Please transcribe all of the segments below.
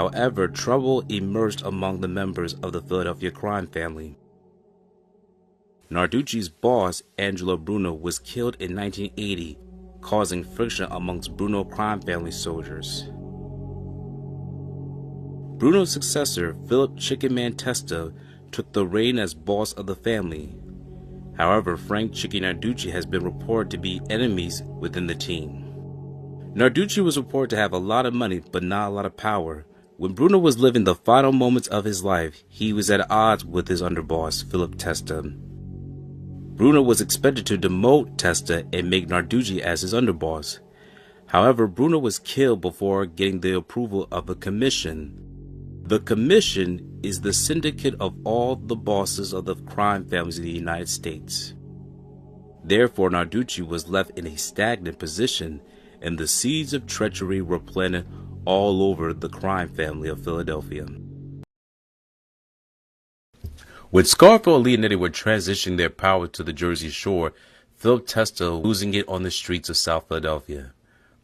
However, trouble emerged among the members of the Philadelphia crime family. Narducci's boss, Angelo Bruno, was killed in 1980, causing friction amongst Bruno crime family soldiers. Bruno's successor, Philip "Chicken Man" Testa, took the reign as boss of the family. However, Frank "Chicken" Narducci has been reported to be enemies within the team. Narducci was reported to have a lot of money, but not a lot of power. When Bruno was living the final moments of his life, he was at odds with his underboss, Philip Testa. Bruno was expected to demote Testa and make Narducci as his underboss. However, Bruno was killed before getting the approval of a commission. The commission is the syndicate of all the bosses of the crime families in the United States. Therefore, Narducci was left in a stagnant position, and the seeds of treachery were planted all over the crime family of Philadelphia. When Scarfo and Leonetti were transitioning their power to the Jersey Shore, Philip Testa losing it on the streets of South Philadelphia.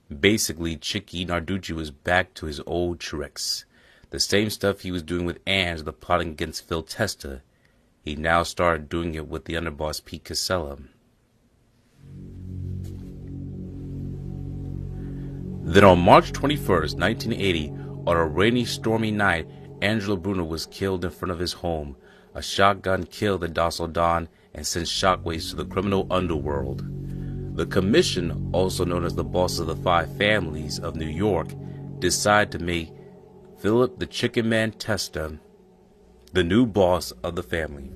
Basically, Chicken Narducci was back to his old tricks. The same stuff he was doing with Angelo, plotting against Phil Testa. He now started doing it with the underboss Pete Casella. Then on March 21st, 1980, on a rainy, stormy night, Angelo Bruno was killed in front of his home. A shotgun killed the docile Don and sent shockwaves to the criminal underworld. The commission, also known as the bosses of the five families of New York, decided to make Philip the Chicken Man Testa the new boss of the family.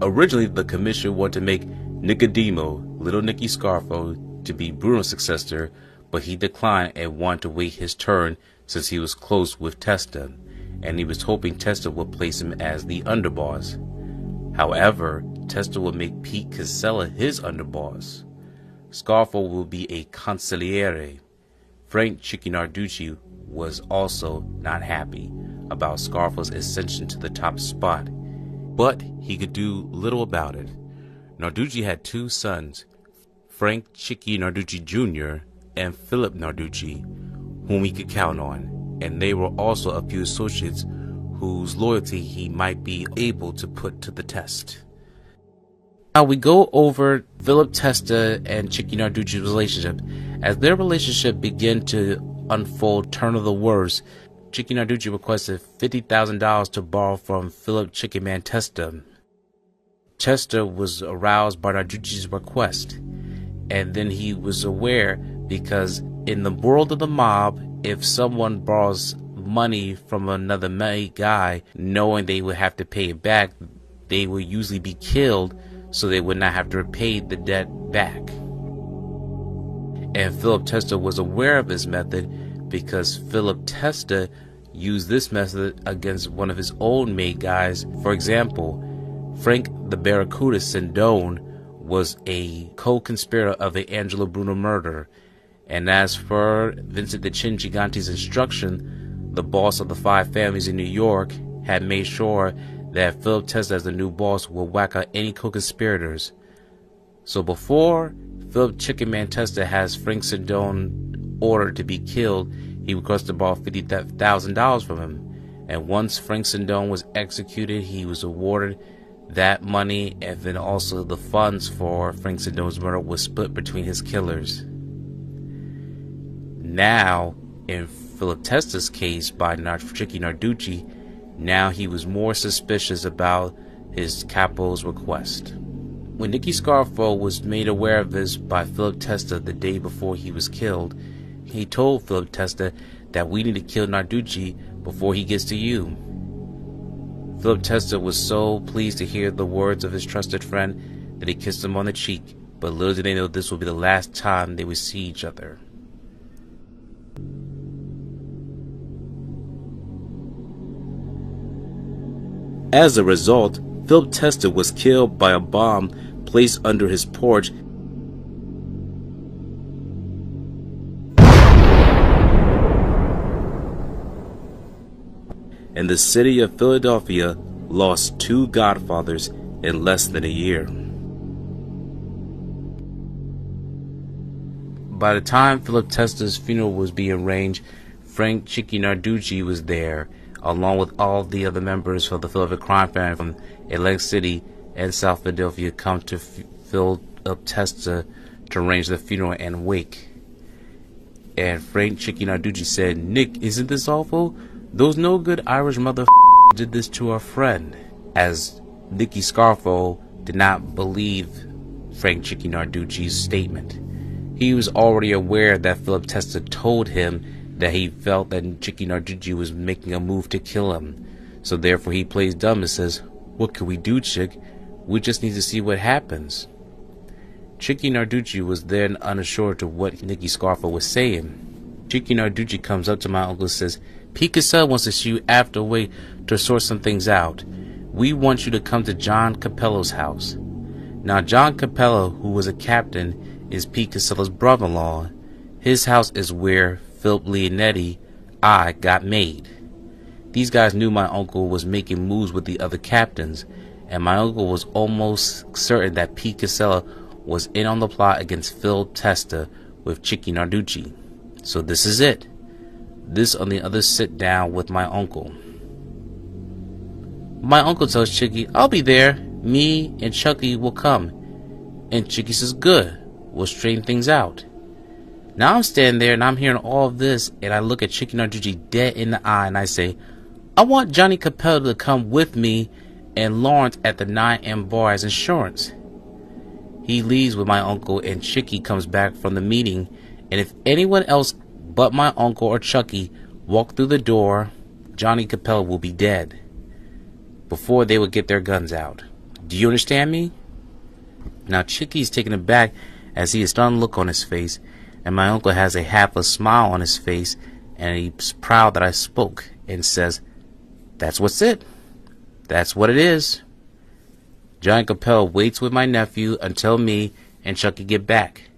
Originally, the commission wanted to make Nicodemo, Little Nicky Scarfo, to be Bruno's successor, but he declined and wanted to wait his turn since he was close with Testa, and he was hoping Testa would place him as the underboss. However, Testa would make Pete Casella his underboss. Scarfo will be a consigliere. Frank "Chicken" Narducci was also not happy about Scarfo's ascension to the top spot, but he could do little about it. Narducci had two sons, Frank "Chicken" Narducci Jr. and Philip Narducci, whom he could count on, and they were also a few associates whose loyalty he might be able to put to the test. Now we go over Philip Testa and Chicken Narducci's relationship. As their relationship began to unfold turn of the worst, Chicken Narducci requested $50,000 to borrow from Philip "Chicken Man" Testa. Testa was aroused by Narducci's request, and then he was aware because in the world of the mob, if someone borrows money from another guy, knowing they would have to pay it back, they would usually be killed so they would not have to repay the debt back. And Philip Testa was aware of this method because Philip Testa used this method against one of his own made guys. For example, Frank the Barracuda Sindone was a co-conspirator of the Angelo Bruno murder, and as for Vincent the Chin Gigante's instruction, the boss of the five families in New York had made sure that Philip Testa as the new boss will whack out any co-conspirators. So before Philip "Chicken Man" Testa has Frank Sindone ordered to be killed, he requested to borrow $50,000 from him. And once Frank Sindone was executed, he was awarded that money, and then also the funds for Frank Sindone's murder was split between his killers. Now, in Philip Testa's case by Chicken Narducci, now he was more suspicious about his capo's request. When Nicky Scarfo was made aware of this by Philip Testa the day before he was killed, he told Philip Testa that we need to kill Narducci before he gets to you. Philip Testa was so pleased to hear the words of his trusted friend that he kissed him on the cheek, but little did they know this would be the last time they would see each other. As a result, Philip Testa was killed by a bomb placed under his porch, and the city of Philadelphia lost two godfathers in less than a year. By the time Philip Testa's funeral was being arranged, Frank Chicky Narducci was there, along with all the other members of the Philip crime family from Atlantic City and South Philadelphia, come to Philip Testa to arrange the funeral and wake. And Frank Chicky Narducci said, "Nick, isn't this awful? Those no good Irish motherfuckers did this to our friend." As Nicky Scarfo did not believe Frank Chicky Narducci's statement. He was already aware that Philip Testa told him that he felt that Chicky Narducci was making a move to kill him. So therefore he plays dumb and says, "What can we do, Chick? We just need to see what happens." Chicky Narducci was then unsure to what Nicky Scarfo was saying. Chicky Narducci comes up to my uncle and says, "Pete Casella wants to see you after a way to sort some things out. We want you to come to John Capello's house." Now John Capello, who was a captain, is Pete Casella's brother-in-law. His house is where Philip Leonetti got made. These guys knew my uncle was making moves with the other captains, and my uncle was almost certain that Pete Casella was in on the plot against Philip Testa with Chicky Narducci. So this is it. This on the other sit down with my uncle. My uncle tells Chicky, "I'll be there. Me and Chucky will come." And Chicky says, "Good. We'll straighten things out." Now I'm standing there and I'm hearing all of this, and I look at Chicky Narducci dead in the eye and I say, "I want Johnny Capello to come with me and Lawrence at the 9M bar as insurance." He leaves with my uncle, and Chicky comes back from the meeting, and if anyone else but my uncle or Chucky walk through the door, Johnny Capello will be dead before they would get their guns out. Do you understand me? Now Chicky's taken aback as he has a stunned look on his face, and my uncle has a half a smile on his face, and he's proud that I spoke, and says, "That's what's it. That's what it is." Johnny Capello waits with my nephew until me and Chucky get back.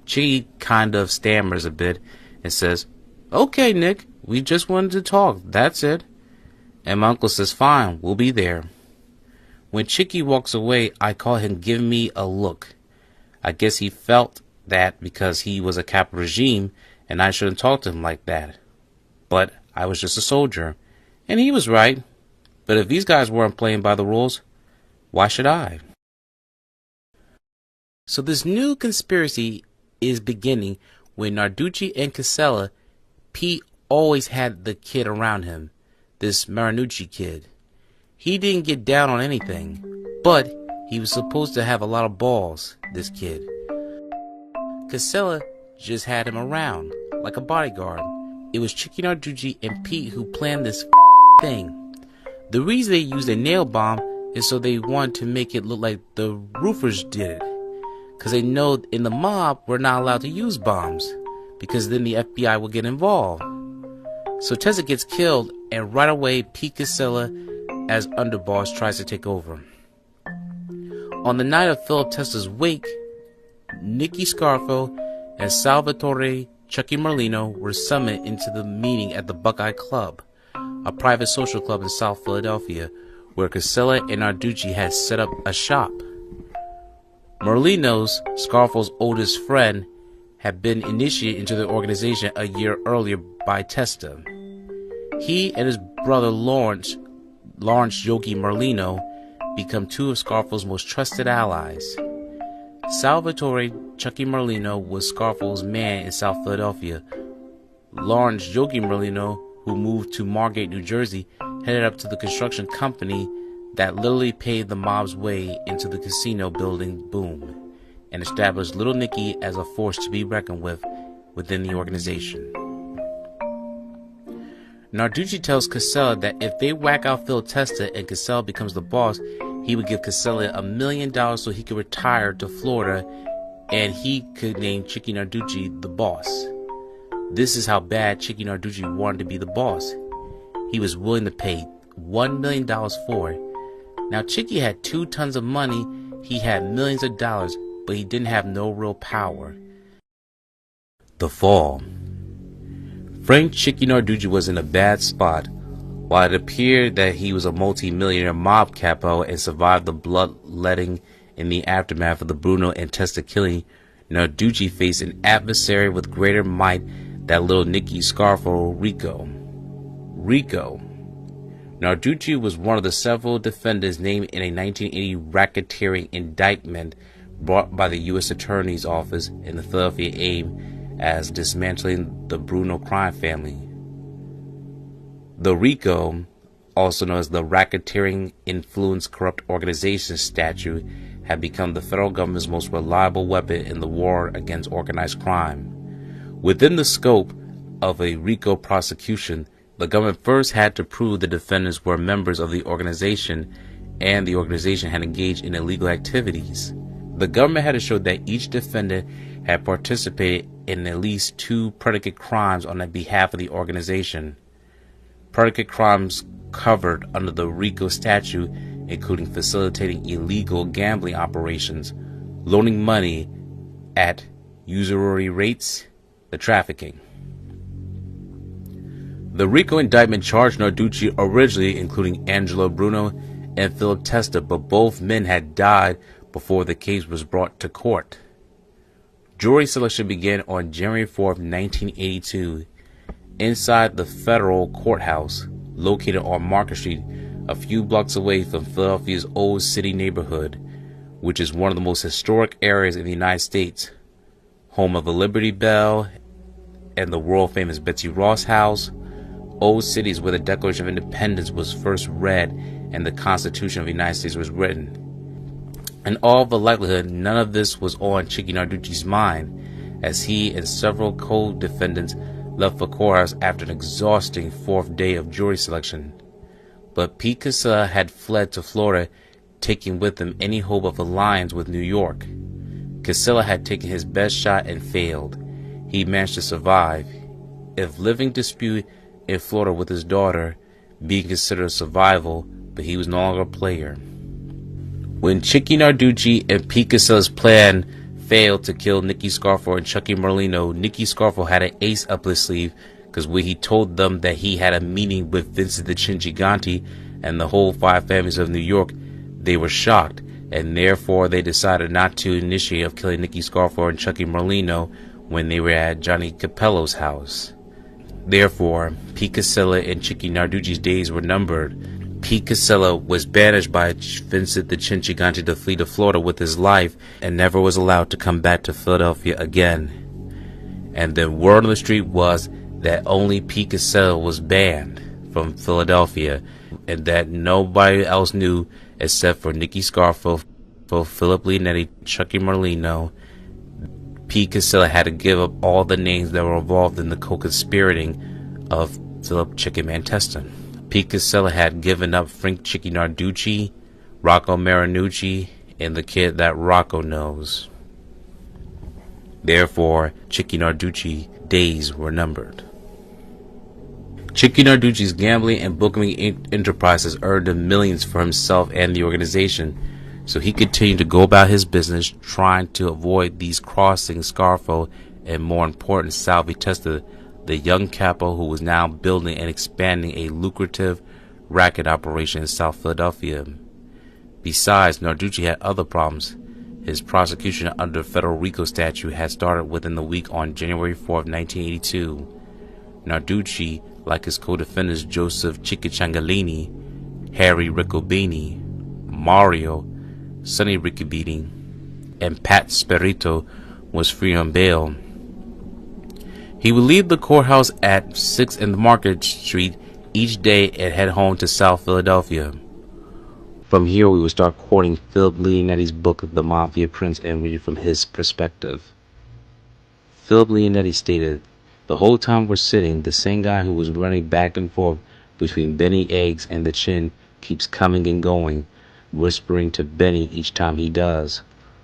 Chicky kind of stammers a bit and says, "Okay, Nick, we just wanted to talk, that's it." And my uncle says, "Fine, we'll be there." When Chicky walks away, I call him give me a look. I guess he felt that because he was a capital regime and I shouldn't talk to him like that. But I was just a soldier, and he was right. But if these guys weren't playing by the rules, why should I? So this new conspiracy is beginning when Narducci and Casella, Pete always had the kid around him, this Marinucci kid. He didn't get down on anything, but he was supposed to have a lot of balls, this kid. Casella just had him around, like a bodyguard. It was Chicky Narducci and Pete who planned this thing. The reason they used a nail bomb is so they wanted to make it look like the roofers did it. Because they know in the mob we're not allowed to use bombs, because then the FBI will get involved. So Testa gets killed, and right away Pete Casella as underboss tries to take over. On the night of Philip Testa's wake, Nicky Scarfo and Salvatore Chucky Merlino were summoned into the meeting at the Buckeye Club, a private social club in South Philadelphia, where Casella and Narducci had set up a shop. Merlino's, Scarfo's oldest friend, had been initiated into the organization a year earlier by Testa. He and his brother Lawrence Yogi Merlino, become two of Scarfo's most trusted allies. Salvatore Chucky Merlino was Scarfo's man in South Philadelphia. Lawrence Yogi Merlino, who moved to Margate, New Jersey, headed up to the construction company that literally paved the mob's way into the casino building boom, and established Little Nicky as a force to be reckoned with within the organization. Narducci tells Casella that if they whack out Phil Testa and Casella becomes the boss, he would give Casella $1 million so he could retire to Florida, and he could name Chicky Narducci the boss. This is how bad Chicky Narducci wanted to be the boss. He was willing to pay $1 million for it. Now Chicky had 2 tons of money, he had millions of dollars, but he didn't have no real power. The fall. Frank Chicky Narducci was in a bad spot. While it appeared that he was a multi-millionaire mob capo and survived the bloodletting in the aftermath of the Bruno and Testa killing, Narducci faced an adversary with greater might that little Nicky Scarfo Rico. Narducci was one of the several defendants named in a 1980 racketeering indictment brought by the U.S. Attorney's Office in the Philadelphia aimed as dismantling the Bruno crime family. The RICO, also known as the Racketeering Influence Corrupt Organization statute, had become the federal government's most reliable weapon in the war against organized crime. Within the scope of a RICO prosecution, the government first had to prove the defendants were members of the organization and the organization had engaged in illegal activities. The government had to show that each defendant had participated in at least 2 predicate crimes on behalf of the organization. Predicate crimes covered under the RICO statute including facilitating illegal gambling operations, loaning money at usury rates, the trafficking. The RICO indictment charged Narducci originally including Angelo Bruno and Philip Testa, but both men had died before the case was brought to court. Jury selection began on January 4, 1982, inside the federal courthouse located on Market Street, a few blocks away from Philadelphia's Old City neighborhood, which is one of the most historic areas in the United States, home of the Liberty Bell and the world-famous Betsy Ross House. Old City is where the Declaration of Independence was first read and the Constitution of the United States was written. In all the likelihood, none of this was on Chicky Narducci's mind, as he and several co-defendants left the courthouse after an exhausting 4th day of jury selection. But Pete Casella had fled to Florida, taking with him any hope of alliance with New York. Casella had taken his best shot and failed. He managed to survive. If living dispute in Florida with his daughter being considered survival, but he was no longer a player. When Chicky Narducci and Pete Casella's plan failed to kill Nicky Scarfo and Chucky Merlino, Nicky Scarfo had an ace up his sleeve, because when he told them that he had a meeting with Vincent the Chin Gigante and the whole 5 families of New York, they were shocked, and therefore they decided not to initiate of killing Nicky Scarfo and Chucky Merlino when they were at Johnny Capello's house. Therefore, Pete Casella and Chicky Narducci's days were numbered. Pete Casella was banished by Vincent the Chin Gigante to flee to Florida with his life and never was allowed to come back to Philadelphia again. And then word on the street was that only Pete Casella was banned from Philadelphia and that nobody else knew except for Nicky Scarfo, Philip Leonetti, Chucky Merlino. Pete Casella had to give up all the names that were involved in the co-conspirating of Philip Chickenman Testa. Pete Casella had given up Frank Chicky Narducci, Rocco Marinucci, and the kid that Rocco knows. Therefore, Chicky Narducci's days were numbered. Chicky Narducci's gambling and bookmaking enterprises earned him millions for himself and the organization, so he continued to go about his business trying to avoid these crossing Scarfo and, more important, Salvatore Testa, the young capo who was now building and expanding a lucrative racket operation in South Philadelphia. Besides, Narducci had other problems. His prosecution under federal RICO statute had started within the week on January 4, 1982. Narducci, like his co-defendants Joseph Ciccicciangalini, Harry Riccobini, Mario, Sonny Riccobini, and Pat Spirito, was free on bail. He would leave the courthouse at 6 in the Market Street each day and head home to South Philadelphia. From here we would start quoting Philip Leonetti's book, The Mafia Prince, and read from his perspective. Philip Leonetti stated, "The whole time we're sitting, the same guy who was running back and forth between Benny Eggs and the Chin keeps coming and going, whispering to Benny each time he does.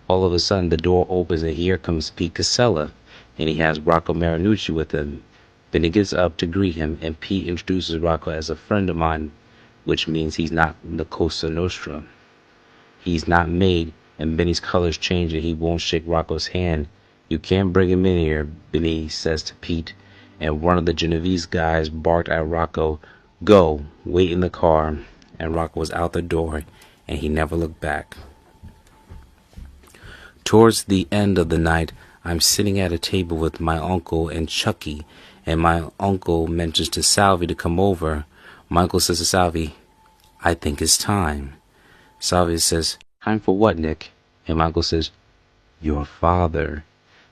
All of a sudden the door opens and here comes Pete Casella, and he has Rocco Marinucci with him. Benny gets up to greet him, and Pete introduces Rocco as a friend of mine, which means he's not in the Cosa Nostra. He's not made, and Benny's colors change and he won't shake Rocco's hand. You can't bring him in here," Benny says to Pete, and one of the Genovese guys barked at Rocco, "Go, wait in the car," and Rocco was out the door, and he never looked back. Towards the end of the night, I'm sitting at a table with my uncle and Chucky, and my uncle mentions to Salvi to come over. My uncle says to Salvi, I think it's time. Salvi says, time for what, Nick? And my uncle says, your father.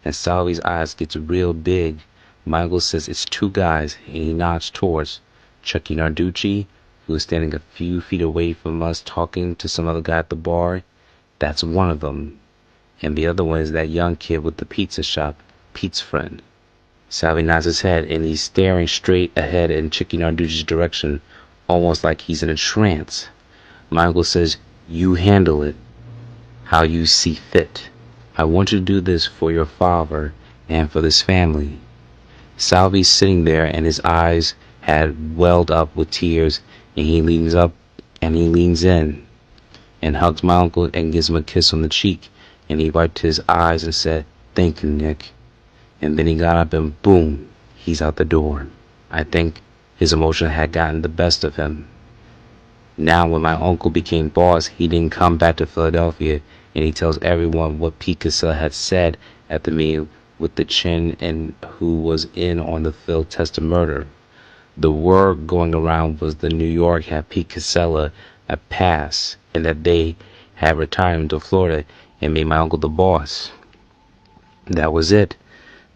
And Salvi's eyes gets real big. My uncle says, it's two guys, and he nods towards Chucky Narducci, who is standing a few feet away from us talking to some other guy at the bar. That's one of them. And the other one is that young kid with the pizza shop, Pete's friend. Salvi nods his head, and he's staring straight ahead in Chucky Narducci's direction, almost like he's in a trance. My uncle says, you handle it how you see fit. I want you to do this for your father and for this family. Salvi's sitting there, and his eyes had welled up with tears, and he leans up and he leans in and hugs my uncle and gives him a kiss on the cheek, and he wiped his eyes and said, thank you, Nick. And then he got up and boom, he's out the door. I think his emotion had gotten the best of him. Now when my uncle became boss, he didn't come back to Philadelphia, and he tells everyone what Pete Casella had said at the meeting with the chin and who was in on the Philip Testa murder. The word going around was that New York had Pete Casella a pass, and that they had retired him to Florida and made my uncle the boss. That was it.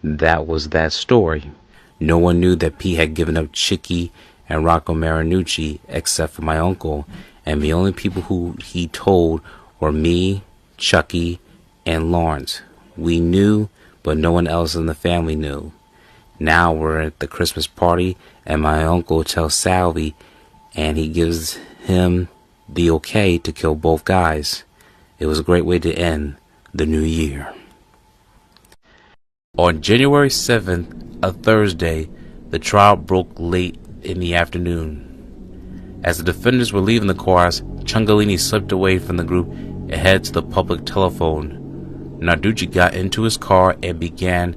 That was that story. No one knew that Pete had given up Chicky and Rocco Marinucci except for my uncle, and the only people who he told were me, Chucky, and Lawrence. We knew, but no one else in the family knew. Now we're at the Christmas party, and my uncle tells Salvi, and he gives him the okay to kill both guys. It was a great way to end the new year. On January 7th, a Thursday, the trial broke late in the afternoon. As the defendants were leaving the courthouse, Ciancaglini slipped away from the group and headed to the public telephone. Narducci got into his car and began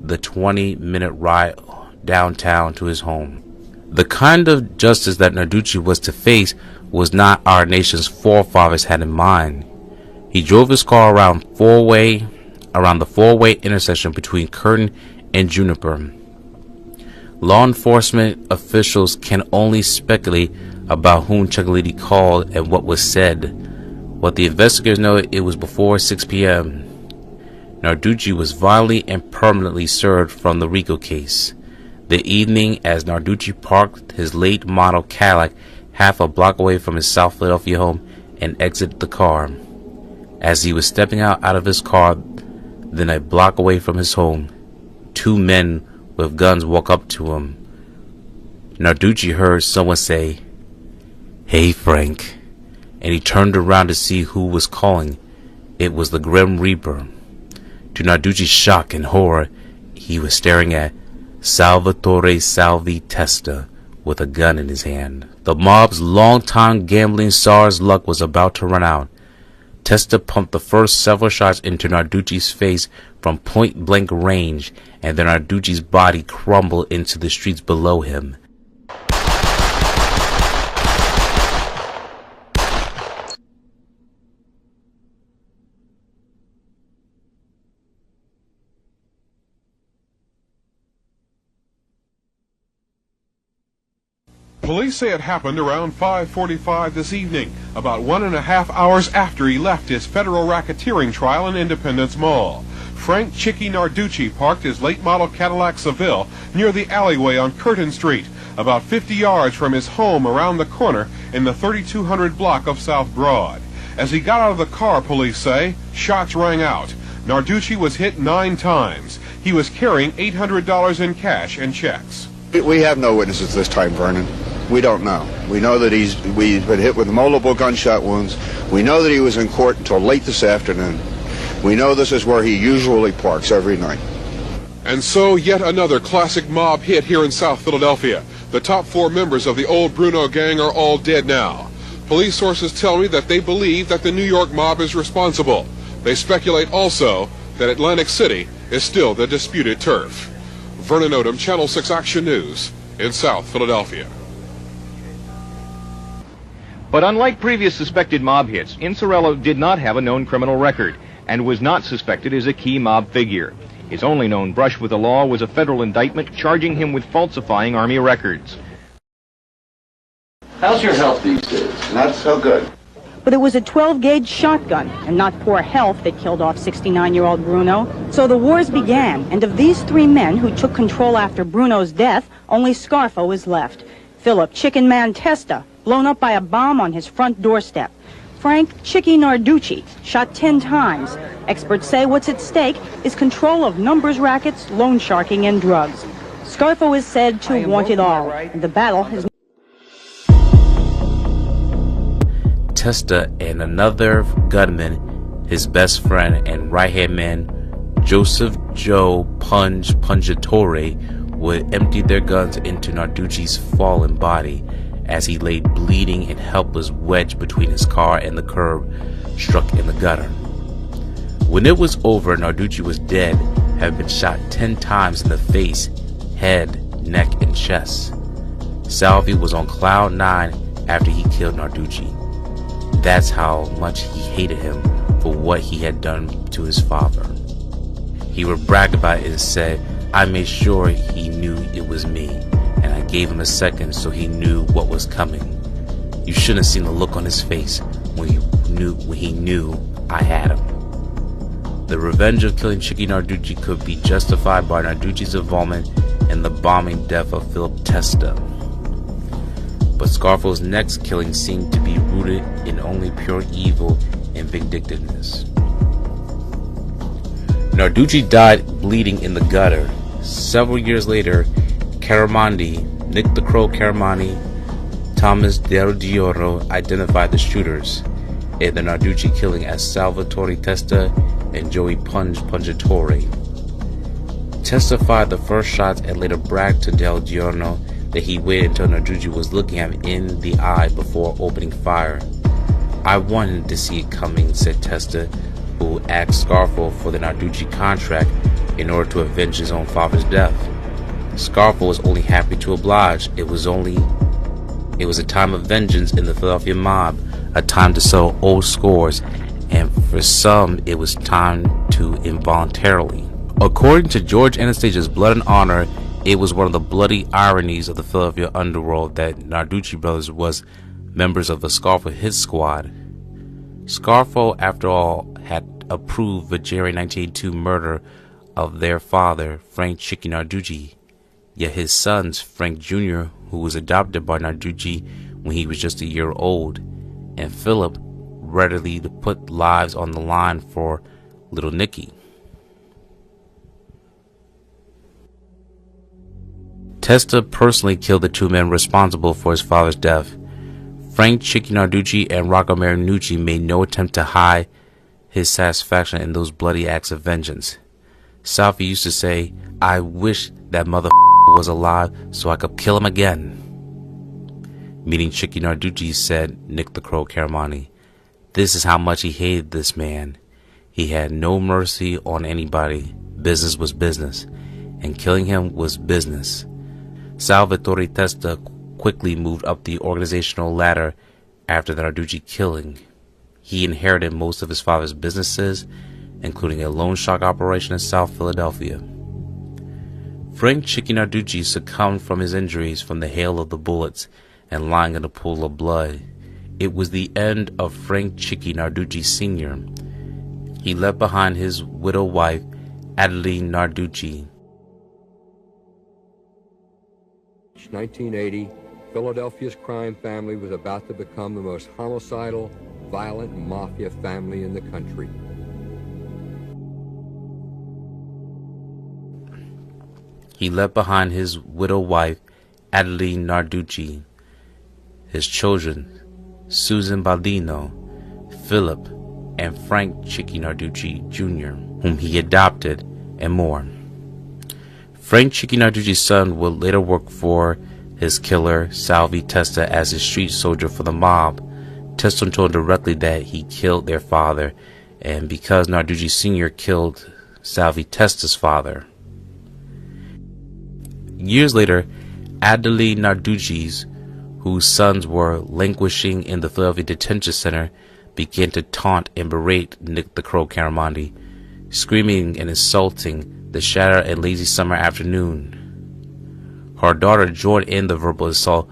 the 20-minute ride downtown to his home. The kind of justice that Narducci was to face was not our nation's forefathers had in mind. He drove his car around the four-way intersection between Curtin and Juniper. Law enforcement officials can only speculate about whom Ciancaglini called and what was said. What the investigators know, it was before 6 p.m. Narducci was violently and permanently served from the RICO case. The evening, as Narducci parked his late model Cadillac half a block away from his South Philadelphia home and exited the car. As he was stepping out of his car, then a block away from his home, two men with guns walk up to him. Narducci heard someone say, "Hey, Frank," and he turned around to see who was calling. It was the Grim Reaper. To Narducci's shock and horror, he was staring at Salvatore Testa with a gun in his hand. The mob's longtime gambling czar's luck was about to run out. Testa pumped the first several shots into Narducci's face from point-blank range, and then Narducci's body crumbled into the streets below him. Police say it happened around 5:45 this evening, about 1.5 hours after he left his federal racketeering trial in Independence Mall. Frank "Chicky" Narducci parked his late model Cadillac Seville near the alleyway on Curtin Street, about 50 yards from his home around the corner in the 3200 block of South Broad. As he got out of the car, police say, shots rang out. Narducci was hit 9 times. He was carrying $800 in cash and checks. We have no witnesses this time, Vernon. We don't know. We know that we've been hit with multiple gunshot wounds. We know that he was in court until late this afternoon. We know this is where he usually parks every night. And so yet another classic mob hit here in South Philadelphia. The top 4 members of the old Bruno gang are all dead now. Police sources tell me that they believe that the New York mob is responsible. They speculate also that Atlantic City is still the disputed turf. Vernon Odom, Channel 6 Action News in South Philadelphia. But unlike previous suspected mob hits, Insurello did not have a known criminal record. and was not suspected as a key mob figure. His only known brush with the law was a federal indictment charging him with falsifying Army records. How's your health these days? Not so good. But it was a 12-gauge shotgun and not poor health that killed off 69-year-old Bruno. So the wars began, and of these three men who took control after Bruno's death, only Scarfo is left. Philip "Chicken Man" Testa, blown up by a bomb on his front doorstep. Frank "Chicky" Narducci, shot 10 times. Experts say what's at stake is control of numbers rackets, loan sharking, and drugs. Scarfo is said to want it all, and the battle has... Testa and another gunman, his best friend and right-hand man, Joseph Joe Pungatore, would empty their guns into Narducci's fallen body as he lay bleeding and helpless, wedged between his car and the curb, struck in the gutter. When it was over, Narducci was dead, having been shot 10 times in the face, head, neck, and chest. Salvi was on cloud 9 after he killed Narducci. That's how much he hated him for what he had done to his father. He would brag about it and said, "I made sure he knew it was me, and I gave him a second so he knew what was coming. You shouldn't have seen the look on his face when he knew I had him." The revenge of killing Chicky Narducci could be justified by Narducci's involvement in the bombing death of Philip Testa. But Scarfo's next killing seemed to be rooted in only pure evil and vindictiveness. Narducci died bleeding in the gutter. Several years later, Caramandi, Nick the Crow Caramani, Thomas Del Giorno identified the shooters in the Narducci killing as Salvatore Testa and Joey Pungatore. Testa fired the first shots and later bragged to Del Giorno that he waited until Narducci was looking him in the eye before opening fire. "I wanted to see it coming," said Testa, who asked Scarfo for the Narducci contract in order to avenge his own father's death. Scarfo was only happy to oblige. It was a time of vengeance in the Philadelphia mob, a time to settle old scores, and for some it was time to involuntarily. According to George Anastasia's Blood and Honor, it was one of the bloody ironies of the Philadelphia underworld that Narducci brothers was members of the Scarfo hit squad. Scarfo, after all, had approved the January 1982 murder of their father, Frank "Chicky" Narducci. Yet his sons, Frank Jr., who was adopted by Narducci when he was just a year old, and Philip, readily to put lives on the line for little Nicky. Testa personally killed the two men responsible for his father's death. Frank "Chicky" Narducci and Rocco Marinucci made no attempt to hide his satisfaction in those bloody acts of vengeance. Salvi used to say, "I wish that mother was alive so I could kill him again." Meeting Chicky Narducci, said Nick the Crow Caramani, "This is how much he hated this man. He had no mercy on anybody. Business was business, and killing him was business." Salvatore Testa quickly moved up the organizational ladder after the Narducci killing. He inherited most of his father's businesses, including a loan shark operation in South Philadelphia. Frank "Chicky" Narducci succumbed from his injuries from the hail of the bullets and lying in a pool of blood. It was the end of Frank "Chicky" Narducci Sr. He left behind his widow wife, Adeline Narducci. 1980, Philadelphia's crime family was about to become the most homicidal, violent mafia family in the country. He left behind his widow wife, Adeline Narducci, his children, Susan Baldino, Philip, and Frank "Chicky" Narducci Jr., whom he adopted, and more. Frank "Chicky" Narducci's son would later work for his killer, Salvi Testa, as a street soldier for the mob. Testa told directly that he killed their father, and because Narducci Sr. killed Salvi Testa's father. Years later, Adeline Narducci's, whose sons were languishing in the Philadelphia Detention Center, began to taunt and berate Nick the Crow Caramandi, screaming and insulting the shadow and lazy summer afternoon. Her daughter joined in the verbal assault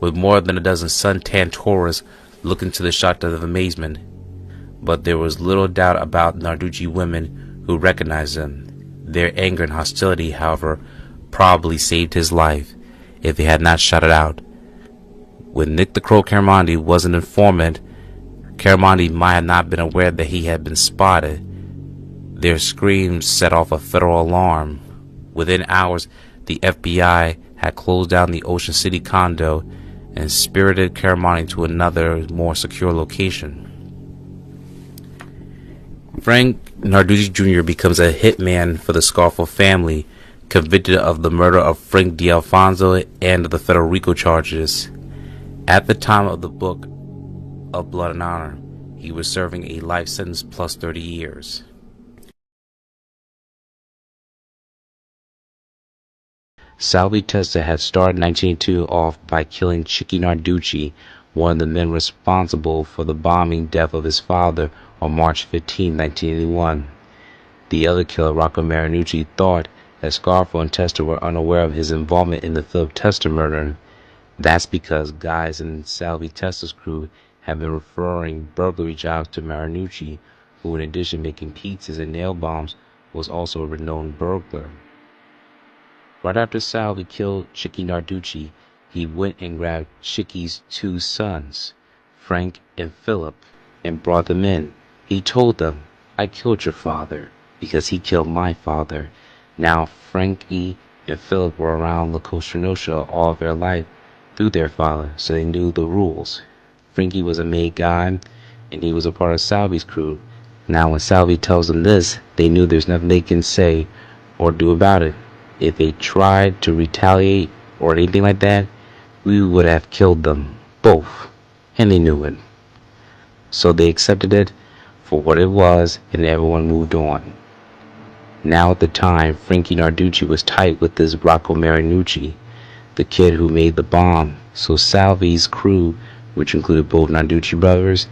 with more than a dozen sun-tanned tourists looking to the shotgun of amazement. But there was little doubt about Narducci women who recognized them. Their anger and hostility, however, probably saved his life if he had not shouted out. When Nick the Crow Caramandi was an informant, Caramandi might have not been aware that he had been spotted. Their screams set off a federal alarm. Within hours, the FBI had closed down the Ocean City condo and spirited Caramandi to another, more secure location. Frank Narducci Jr. becomes a hitman for the Scarfo family, convicted of the murder of Frank D'Alfonso and of the federal RICO charges. At the time of the book of Blood and Honor, he was serving a life sentence plus 30 years. Salvatore Testa had started 1982 off by killing Chicky Narducci, one of the men responsible for the bombing death of his father on March 15, 1981. The other killer, Rocco Marinucci, thought that Scarfo and Testa were unaware of his involvement in the Philip Testa murder. That's because guys in Salvatore Testa's crew have been referring burglary jobs to Marinucci, who in addition to making pizzas and nail bombs, was also a renowned burglar. Right after Salvi killed Chicky Narducci, he went and grabbed Chicky's two sons, Frank and Philip, and brought them in. He told them, "I killed your father because he killed my father." Now Frankie and Philip were around La Cosa Nostra all their life through their father, so they knew the rules. Frankie was a made guy, and he was a part of Salvi's crew. Now when Salvi tells them this, they knew there's nothing they can say or do about it. If they tried to retaliate or anything like that, we would have killed them, both, and they knew it. So they accepted it for what it was, and everyone moved on. Now at the time, Frankie Narducci was tight with this Rocco Marinucci, the kid who made the bomb, so Salvi's crew, which included both Narducci brothers,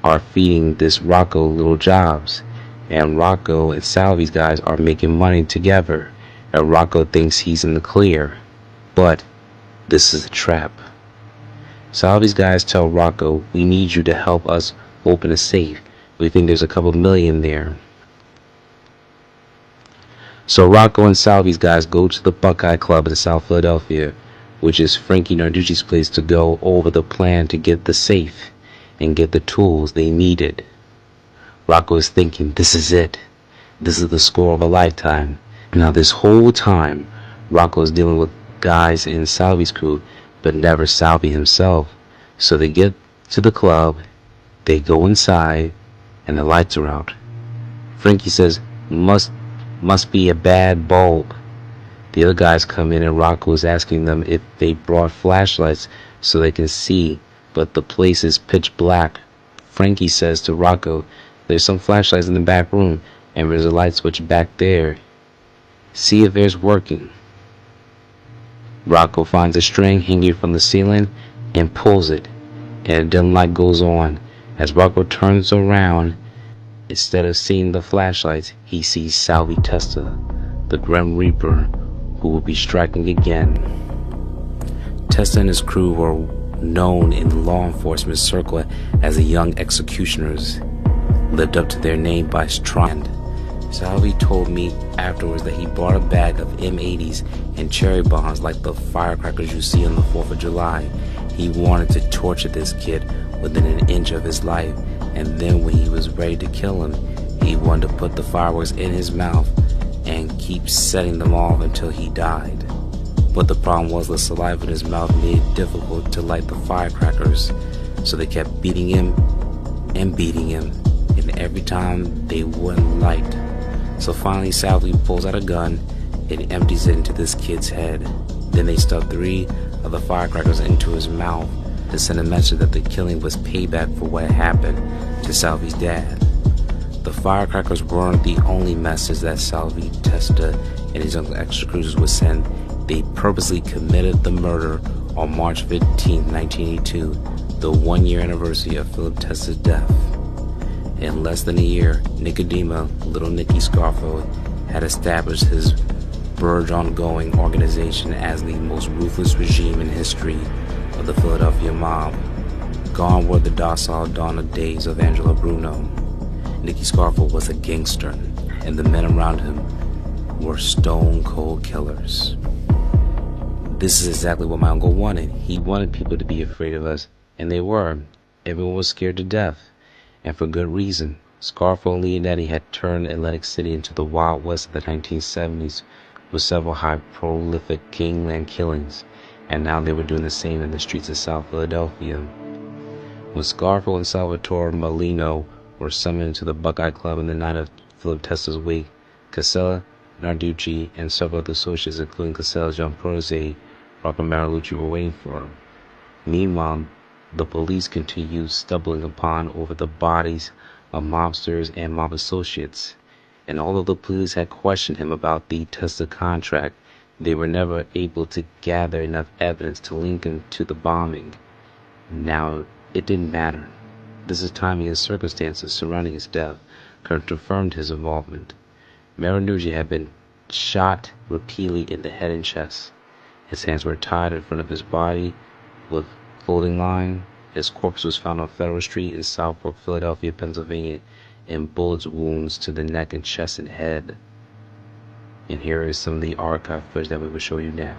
are feeding this Rocco little jobs, and Rocco and Salvi's guys are making money together, and Rocco thinks he's in the clear, but this is a trap. Salvi's guys tell Rocco, "We need you to help us open a safe. We think there's a couple million there." So Rocco and Salvi's guys go to the Buckeye Club in South Philadelphia, which is Frankie Narducci's place, to go over the plan to get the safe and get the tools they needed. Rocco is thinking, this is it. This is the score of a lifetime. Now this whole time, Rocco is dealing with guys in Salvi's crew, but never Salvi himself. So they get to the club, they go inside, and the lights are out. Frankie says, must be a bad bulb. The other guys come in and Rocco is asking them if they brought flashlights so they can see, but the place is pitch black. Frankie says to Rocco, "There's some flashlights in the back room, and there's a light switch back there. See if there's working." Rocco finds a string hanging from the ceiling and pulls it, and a dim light goes on. As Rocco turns around, instead of seeing the flashlights, he sees Salvatore Testa, the Grim Reaper, who will be striking again. Testa and his crew were known in the law enforcement circle as the Young Executioners, lived up to their name by strand. Salvi told me afterwards that he bought a bag of M80s and cherry bombs like the firecrackers you see on the 4th of July. He wanted to torture this kid within an inch of his life, and then when he was ready to kill him, he wanted to put the fireworks in his mouth and keep setting them off until he died. But the problem was the saliva in his mouth made it difficult to light the firecrackers, so they kept beating him, and every time they wouldn't light. So finally Salvi pulls out a gun and empties it into this kid's head. Then they stuff 3 of the firecrackers into his mouth to send a message that the killing was payback for what happened to Salvi's dad. The firecrackers weren't the only message that Salvatore Testa and his young executioners would send. They purposely committed the murder on March 15, 1982, the 1-year anniversary of Philip Testa's death. In less than a year, Nicodemo, Little Nicky Scarfo, had established his verge-on-going organization as the most ruthless regime in history of the Philadelphia mob. Gone were the docile dawn days of Angelo Bruno. Nicky Scarfo was a gangster, and the men around him were stone-cold killers. This is exactly what my uncle wanted. He wanted people to be afraid of us, and they were. Everyone was scared to death, and for good reason. Scarfo and Leonetti had turned Atlantic City into the Wild West of the 1970s with several high-prolific gangland killings, and now they were doing the same in the streets of South Philadelphia. When Scarfo and Salvatore Molino were summoned to the Buckeye Club in the night of Philip Testa's wake, Casella, Narducci, and several other associates, including Casella's young protege, Rocco Marilucci, were waiting for him. Meanwhile, the police continued stumbling upon over the bodies of mobsters and mob associates, and although the police had questioned him about the Testa contract, they were never able to gather enough evidence to link him to the bombing. Now, it didn't matter. This is timing and circumstances surrounding his death confirmed his involvement. Marinucci had been shot repeatedly in the head and chest. His hands were tied in front of his body with clothing line. His corpse was found on Federal Street in Southport, Philadelphia, Pennsylvania, and bullet wounds to the neck and chest and head. And here is some of the archive footage that we will show you now.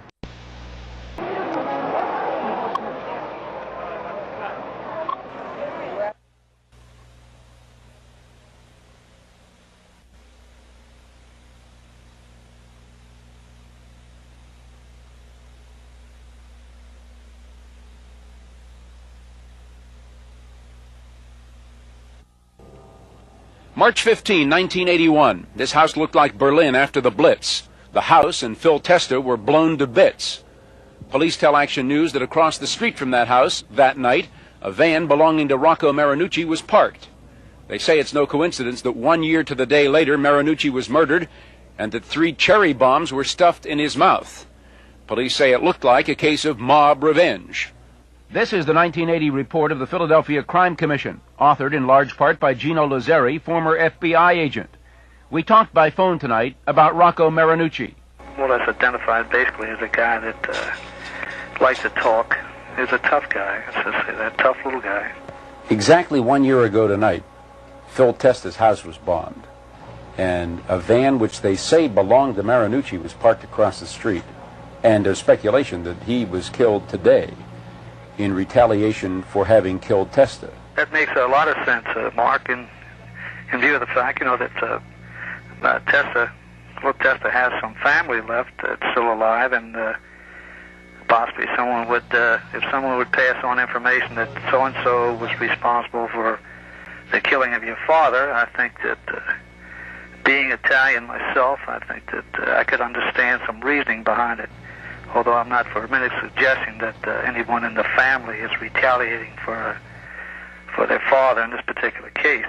March 15, 1981. This house looked like Berlin after the Blitz. The house and Phil Testa were blown to bits. Police tell Action News that across the street from that house, that night, a van belonging to Rocco Marinucci was parked. They say it's no coincidence that 1 year to the day later, Marinucci was murdered and that 3 cherry bombs were stuffed in his mouth. Police say it looked like a case of mob revenge. This is the 1980 report of the Philadelphia Crime Commission, authored in large part by Gino Lazzeri, former FBI agent. We talked by phone tonight about Rocco Marinucci. Well, that's identified basically as a guy that likes to talk. He's a tough guy, let's just say that, tough little guy. Exactly 1 year ago tonight, Phil Testa's house was bombed, and a van which they say belonged to Marinucci was parked across the street, and there's speculation that he was killed today in retaliation for having killed Testa. That makes a lot of sense, Mark, in view of the fact, that Testa has some family left that's still alive, and possibly someone would, if someone would pass on information that so-and-so was responsible for the killing of your father, I think that, being Italian myself, I think that I could understand some reasoning behind it. Although I'm not for a minute suggesting that anyone in the family is retaliating for their father in this particular case.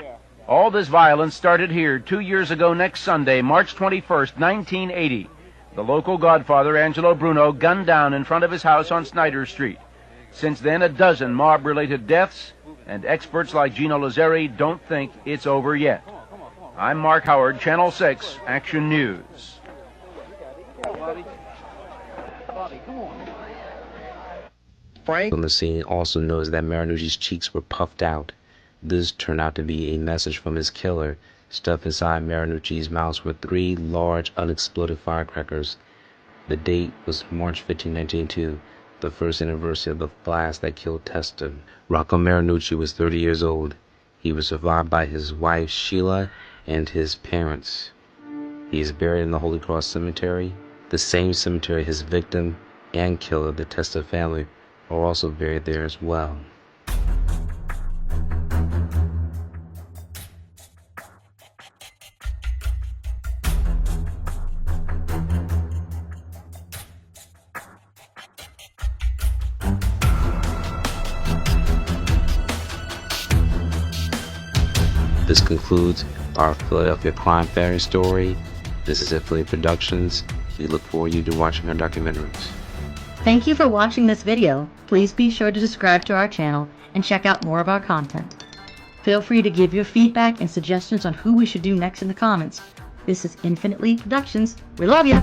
All this violence started here 2 years ago next Sunday, March 21st, 1980. The local godfather, Angelo Bruno, gunned down in front of his house on Snyder Street. Since then, a dozen mob-related deaths, and experts like Gino Lazzeri don't think it's over yet. I'm Mark Howard, Channel 6, Action News. Frank on the scene also knows that Marinucci's cheeks were puffed out. This turned out to be a message from his killer. Stuffed inside Marinucci's mouth were 3 large unexploded firecrackers. The date was March 15, 1982, the first anniversary of the blast that killed Testa. Rocco Marinucci was 30 years old. He was survived by his wife Sheila and his parents. He is buried in the Holy Cross Cemetery, the same cemetery his victim and killer, the Testa family, are also buried there as well. This concludes our Philadelphia crime family story. This is Philly Productions. We look forward to you to watching our documentaries. Thank you for watching this video. Please be sure to subscribe to our channel and check out more of our content. Feel free to give your feedback and suggestions on who we should do next in the comments. This is Infinitely Productions. We love you!